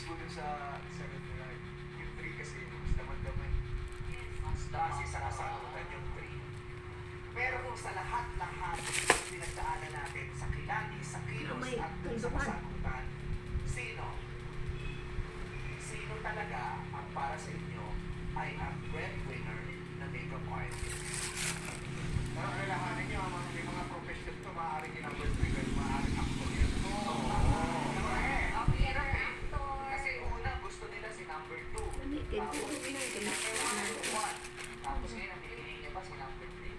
ko dun sa Red. Yung 3 kasi, mas damad-damad. Kasi sinasakutan yung 3. Pero kung sa lahat-lahat pinagdaanan natin sa kilati, sa kilos, at dun sa kasagutan, sino? Sino talaga ang para sa inyo ay ang breadwinner na makeup artist? Pero kailangan niyo, may mga profession to, maaaring ginagawa breadwinner, maaaring actor yan. Kasi una, gusto nila si number 2. Tapos ngayon, ang piliin niya pa si number 3.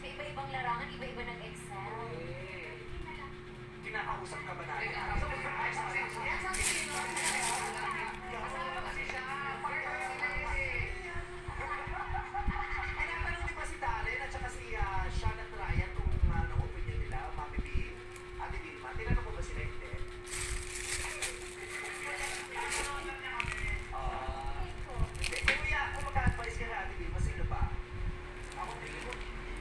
Sa iba-ibang larangan, iba-iba nag-excel. Kinakausap ka ba natin? Tinatanong di ba si Darren at saka si Sean at Ryan kung anong opinion nila, Mami B, Ate Vilma? Tinanong ko ba sila hindi? Hindi. Kuya, kung mag-advise ka na Ate Vilma, sino ba? Ako tingin ko,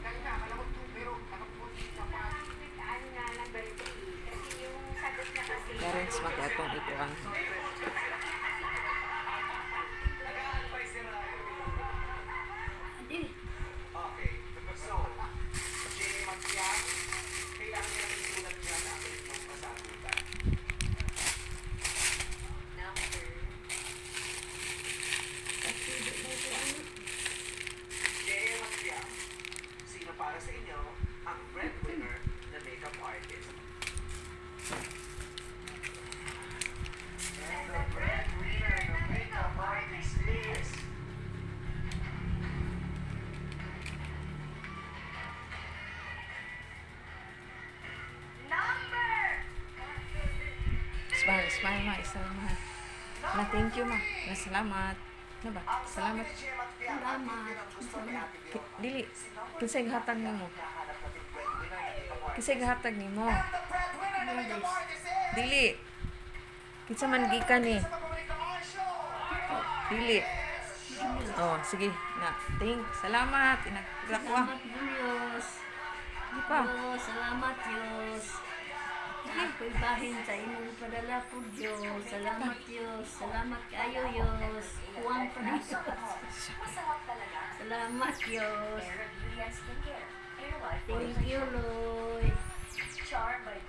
kanina, akala ko 2, pero nakapunti sa Ano nga, number 3. Kasi yung sagot niya kasi... Parents mag-atong ikuan. Nag-a-advise si Ryan. Okay. So, Jay Magpiang, kailangan niya ng isulat niya na ang inyong kasagutan. Number... Jay Magpiang, sino para sa inyo ang breadwinner na makeup artist? And the breadwinner na makeup artist is... Number! Smile, smile ma, salamat. Na thank you ma. Na salamat. Ano ba? Ang sabi Salamat. ni Jay Magpiang, ang hindi ng gusto ni Ate Vilma. Dili. Kinsay gahatag nimo? Nakahanap natin breadwinner na makeup artist. Kinsay gahatag nimo? And the breadwinner na makeup artist is... Dili. Kinsa man gikan ni? Sa pagpublikaan show! Dili. Oh, sige. Na. Salamat. Inagrakwa. Salamat Diyos. Di pa. Diyos, salamat Diyos. Ako'y bahin sa imong padala po Diyos. Salamat Diyos. Salamat kayo Diyos. Kuwang pa dito. Masarap talaga. Salamat Diyos. Air Brilliant Skincare. Air White. Thank you Lord. Char by